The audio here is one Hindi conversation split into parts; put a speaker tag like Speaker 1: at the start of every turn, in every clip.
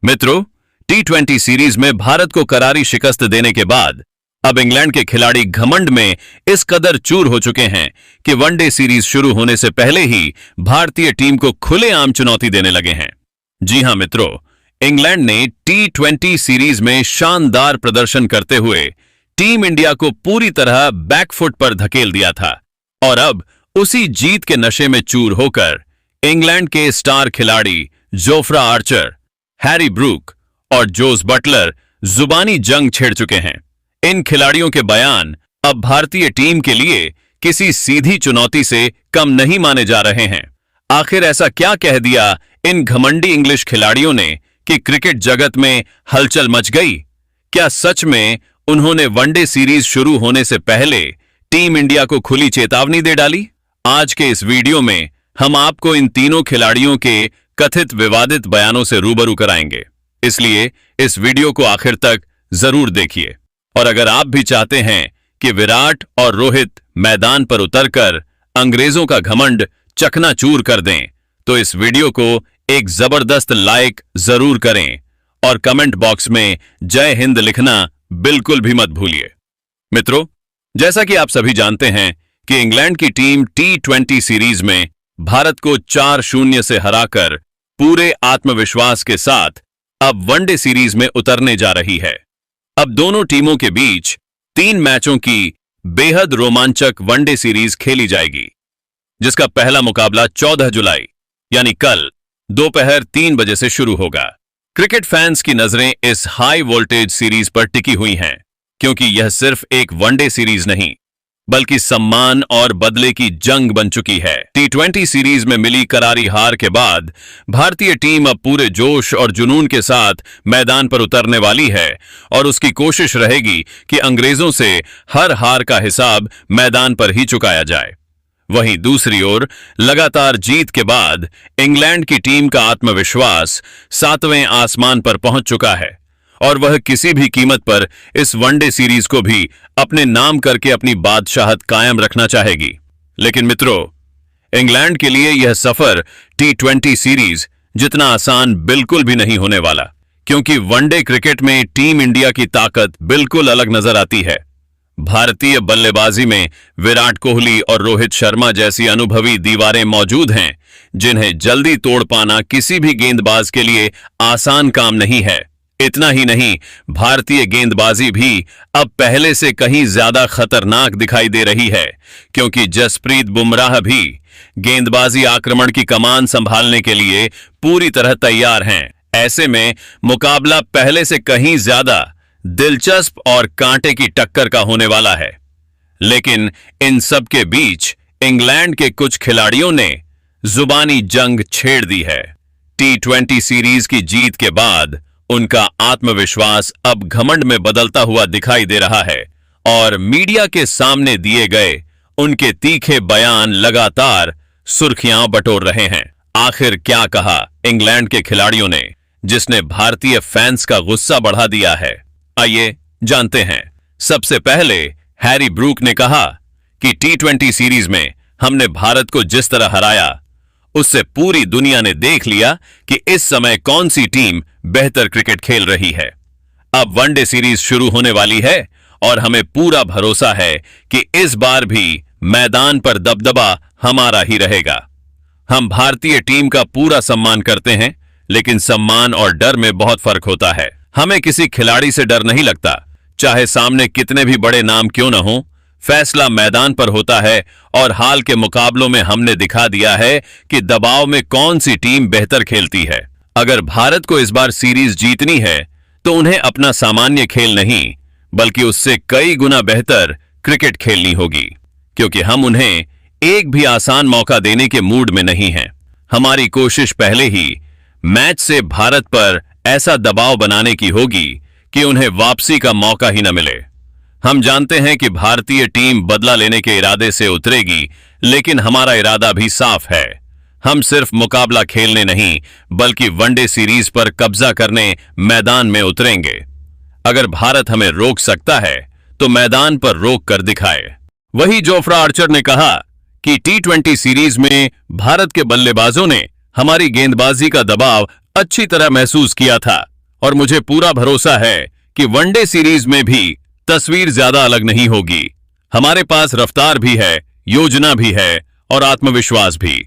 Speaker 1: मित्रों, T20 सीरीज में भारत को करारी शिकस्त देने के बाद अब इंग्लैंड के खिलाड़ी घमंड में इस कदर चूर हो चुके हैं कि वनडे सीरीज शुरू होने से पहले ही भारतीय टीम को खुलेआम चुनौती देने लगे हैं। जी हां मित्रों, इंग्लैंड ने T20 सीरीज में शानदार प्रदर्शन करते हुए टीम इंडिया को पूरी तरह बैकफुट पर धकेल दिया था और अब उसी जीत के नशे में चूर होकर इंग्लैंड के स्टार खिलाड़ी जोफ्रा आर्चर, हैरी ब्रूक और जोस बटलर जुबानी जंग छेड़ चुके हैं। इन खिलाड़ियों के बयान अब भारतीय टीम के लिए किसी सीधी चुनौती से कम नहीं माने जा रहे हैं। आखिर ऐसा क्या कह दिया इन घमंडी इंग्लिश खिलाड़ियों ने कि क्रिकेट जगत में हलचल मच गई? क्या सच में उन्होंने वनडे सीरीज शुरू होने से पहले टीम इंडिया को खुली चेतावनी दे डाली? आज के इस वीडियो में हम आपको इन तीनों खिलाड़ियों के कथित विवादित बयानों से रूबरू कराएंगे, इसलिए इस वीडियो को आखिर तक जरूर देखिए। और अगर आप भी चाहते हैं कि विराट और रोहित मैदान पर उतरकर अंग्रेजों का घमंड चकनाचूर कर दें, तो इस वीडियो को एक जबरदस्त लाइक जरूर करें और कमेंट बॉक्स में जय हिंद लिखना बिल्कुल भी मत भूलिए। मित्रों, जैसा कि आप सभी जानते हैं कि इंग्लैंड की टीम T20 सीरीज में भारत को 4-0 से हराकर पूरे आत्मविश्वास के साथ अब वनडे सीरीज में उतरने जा रही है। अब दोनों टीमों के बीच 3 मैचों की बेहद रोमांचक वनडे सीरीज खेली जाएगी, जिसका पहला मुकाबला 14 जुलाई यानी कल दोपहर 3 बजे से शुरू होगा। क्रिकेट फैंस की नजरें इस हाई वोल्टेज सीरीज पर टिकी हुई हैं, क्योंकि यह सिर्फ एक वनडे सीरीज नहीं बल्कि सम्मान और बदले की जंग बन चुकी है। T20 सीरीज में मिली करारी हार के बाद भारतीय टीम अब पूरे जोश और जुनून के साथ मैदान पर उतरने वाली है और उसकी कोशिश रहेगी कि अंग्रेजों से हर हार का हिसाब मैदान पर ही चुकाया जाए। वहीं दूसरी ओर लगातार जीत के बाद इंग्लैंड की टीम का आत्मविश्वास 7वें आसमान पर पहुंच चुका है और वह किसी भी कीमत पर इस वनडे सीरीज को भी अपने नाम करके अपनी बादशाहत कायम रखना चाहेगी। लेकिन मित्रों, इंग्लैंड के लिए यह सफर T20 सीरीज जितना आसान बिल्कुल भी नहीं होने वाला, क्योंकि वनडे क्रिकेट में टीम इंडिया की ताकत बिल्कुल अलग नजर आती है। भारतीय बल्लेबाजी में विराट कोहली और रोहित शर्मा जैसी अनुभवी दीवारें मौजूद हैं, जिन्हें जल्दी तोड़ पाना किसी भी गेंदबाज के लिए आसान काम नहीं है। इतना ही नहीं, भारतीय गेंदबाजी भी अब पहले से कहीं ज्यादा खतरनाक दिखाई दे रही है, क्योंकि जसप्रीत बुमराह भी गेंदबाजी आक्रमण की कमान संभालने के लिए पूरी तरह तैयार हैं। ऐसे में मुकाबला पहले से कहीं ज्यादा दिलचस्प और कांटे की टक्कर का होने वाला है। लेकिन इन सब के बीच इंग्लैंड के कुछ खिलाड़ियों ने जुबानी जंग छेड़ दी है। T20 सीरीज की जीत के बाद उनका आत्मविश्वास अब घमंड में बदलता हुआ दिखाई दे रहा है और मीडिया के सामने दिए गए उनके तीखे बयान लगातार सुर्खियां बटोर रहे हैं। आखिर क्या कहा इंग्लैंड के खिलाड़ियों ने, जिसने भारतीय फैंस का गुस्सा बढ़ा दिया है? आइए जानते हैं। सबसे पहले हैरी ब्रूक ने कहा कि T20 सीरीज में हमने भारत को जिस तरह हराया, उससे पूरी दुनिया ने देख लिया कि इस समय कौन सी टीम बेहतर क्रिकेट खेल रही है। अब वनडे सीरीज शुरू होने वाली है और हमें पूरा भरोसा है कि इस बार भी मैदान पर दबदबा हमारा ही रहेगा। हम भारतीय टीम का पूरा सम्मान करते हैं, लेकिन सम्मान और डर में बहुत फर्क होता है। हमें किसी खिलाड़ी से डर नहीं लगता, चाहे सामने कितने भी बड़े नाम क्यों न हो। फैसला मैदान पर होता है और हाल के मुकाबलों में हमने दिखा दिया है कि दबाव में कौन सी टीम बेहतर खेलती है। अगर भारत को इस बार सीरीज जीतनी है तो उन्हें अपना सामान्य खेल नहीं बल्कि उससे कई गुना बेहतर क्रिकेट खेलनी होगी, क्योंकि हम उन्हें एक भी आसान मौका देने के मूड में नहीं हैं। हमारी कोशिश पहले ही मैच से भारत पर ऐसा दबाव बनाने की होगी कि उन्हें वापसी का मौका ही न मिले। हम जानते हैं कि भारतीय टीम बदला लेने के इरादे से उतरेगी, लेकिन हमारा इरादा भी साफ है। हम सिर्फ मुकाबला खेलने नहीं बल्कि वनडे सीरीज पर कब्जा करने मैदान में उतरेंगे। अगर भारत हमें रोक सकता है तो मैदान पर रोक कर दिखाए। वही जोफ्रा आर्चर ने कहा कि T20 सीरीज में भारत के बल्लेबाजों ने हमारी गेंदबाजी का दबाव अच्छी तरह महसूस किया था। और मुझे पूरा भरोसा है कि वनडे सीरीज में भी तस्वीर ज्यादा अलग नहीं होगी। हमारे पास रफ्तार भी है, योजना भी है और आत्मविश्वास भी।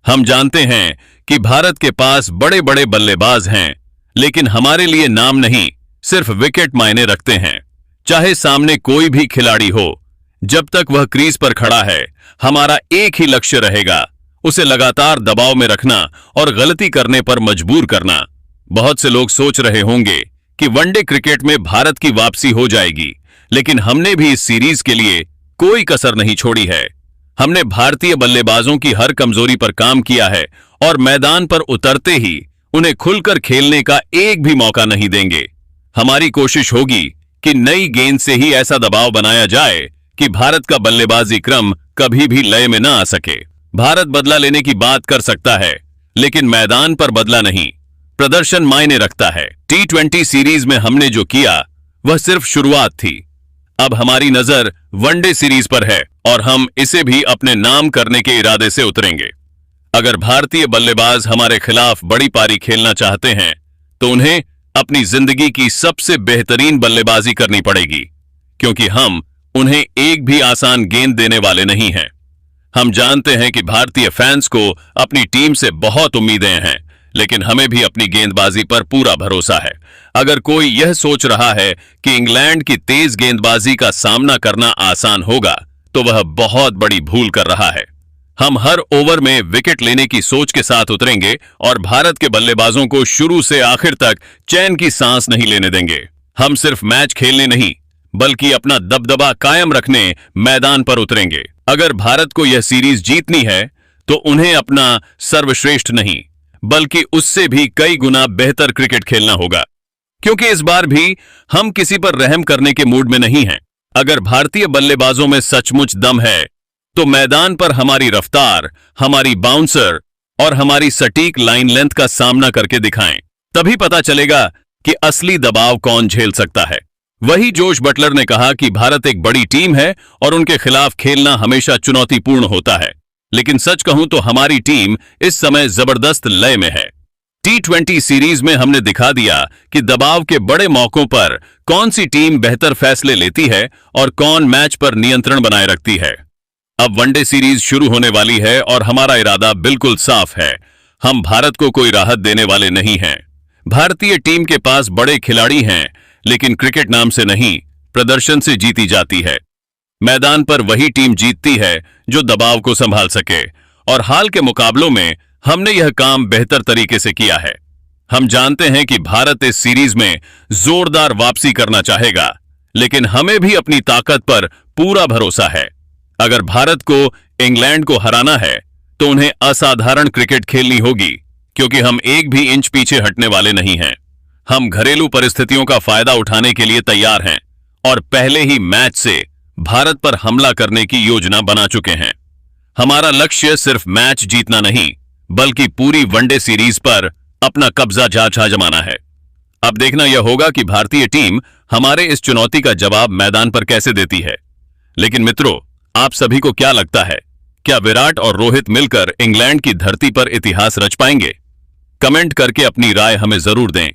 Speaker 1: हम जानते हैं कि भारत के पास बड़े बड़े बल्लेबाज हैं, लेकिन हमारे लिए नाम नहीं, सिर्फ विकेट मायने रखते हैं। चाहे सामने कोई भी खिलाड़ी हो, जब तक वह क्रीज पर खड़ा है, हमारा एक ही लक्ष्य रहेगा, उसे लगातार दबाव में रखना और गलती करने पर मजबूर करना। बहुत से लोग सोच रहे होंगे कि वनडे क्रिकेट में भारत की वापसी हो जाएगी, लेकिन हमने भी इस सीरीज के लिए कोई कसर नहीं छोड़ी है। हमने भारतीय बल्लेबाजों की हर कमजोरी पर काम किया है और मैदान पर उतरते ही उन्हें खुलकर खेलने का एक भी मौका नहीं देंगे। हमारी कोशिश होगी कि नई गेंद से ही ऐसा दबाव बनाया जाए कि भारत का बल्लेबाजी क्रम कभी भी लय में न आ सके। भारत बदला लेने की बात कर सकता है, लेकिन मैदान पर बदला नहीं, प्रदर्शन मायने रखता है। T20 सीरीज में हमने जो किया वह सिर्फ शुरुआत थी। अब हमारी नजर वनडे सीरीज पर है और हम इसे भी अपने नाम करने के इरादे से उतरेंगे। अगर भारतीय बल्लेबाज हमारे खिलाफ बड़ी पारी खेलना चाहते हैं तो उन्हें अपनी जिंदगी की सबसे बेहतरीन बल्लेबाजी करनी पड़ेगी, क्योंकि हम उन्हें एक भी आसान गेंद देने वाले नहीं हैं। हम जानते हैं कि भारतीय फैंस को अपनी टीम से बहुत उम्मीदें हैं, लेकिन हमें भी अपनी गेंदबाजी पर पूरा भरोसा है। अगर कोई यह सोच रहा है कि इंग्लैंड की तेज गेंदबाजी का सामना करना आसान होगा, तो वह बहुत बड़ी भूल कर रहा है। हम हर ओवर में विकेट लेने की सोच के साथ उतरेंगे और भारत के बल्लेबाजों को शुरू से आखिर तक चैन की सांस नहीं लेने देंगे। हम सिर्फ मैच खेलने नहीं, बल्कि अपना दबदबा कायम रखने मैदान पर उतरेंगे। अगर भारत को यह सीरीज जीतनी है तो उन्हें अपना सर्वश्रेष्ठ नहीं, बल्कि उससे भी कई गुना बेहतर क्रिकेट खेलना होगा, क्योंकि इस बार भी हम किसी पर रहम करने के मूड में नहीं हैं। अगर भारतीय बल्लेबाजों में सचमुच दम है तो मैदान पर हमारी रफ्तार, हमारी बाउंसर और हमारी सटीक लाइन लेंथ का सामना करके दिखाएं। तभी पता चलेगा कि असली दबाव कौन झेल सकता है। वही जोश बटलर ने कहा कि भारत एक बड़ी टीम है और उनके खिलाफ खेलना हमेशा चुनौतीपूर्ण होता है, लेकिन सच कहूं तो हमारी टीम इस समय जबरदस्त लय में है। T20 सीरीज में हमने दिखा दिया कि दबाव के बड़े मौकों पर कौन सी टीम बेहतर फैसले लेती है और कौन मैच पर नियंत्रण बनाए रखती है। अब वनडे सीरीज शुरू होने वाली है और हमारा इरादा बिल्कुल साफ है। हम भारत को कोई राहत देने वाले नहीं हैं। भारतीय टीम के पास बड़े खिलाड़ी हैं, लेकिन क्रिकेट नाम से नहीं, प्रदर्शन से जीती जाती है। मैदान पर वही टीम जीतती है जो दबाव को संभाल सके, और हाल के मुकाबलों में हमने यह काम बेहतर तरीके से किया है। हम जानते हैं कि भारत इस सीरीज में जोरदार वापसी करना चाहेगा, लेकिन हमें भी अपनी ताकत पर पूरा भरोसा है। अगर भारत को इंग्लैंड को हराना है तो उन्हें असाधारण क्रिकेट खेलनी होगी, क्योंकि हम एक भी इंच पीछे हटने वाले नहीं हैं। हम घरेलू परिस्थितियों का फायदा उठाने के लिए तैयार हैं और पहले ही मैच से भारत पर हमला करने की योजना बना चुके हैं। हमारा लक्ष्य सिर्फ मैच जीतना नहीं, बल्कि पूरी वनडे सीरीज पर अपना कब्जा जमाना है। अब देखना यह होगा कि भारतीय टीम हमारे इस चुनौती का जवाब मैदान पर कैसे देती है। लेकिन मित्रों, आप सभी को क्या लगता है, क्या विराट और रोहित मिलकर इंग्लैंड की धरती पर इतिहास रच पाएंगे? कमेंट करके अपनी राय हमें जरूर दें।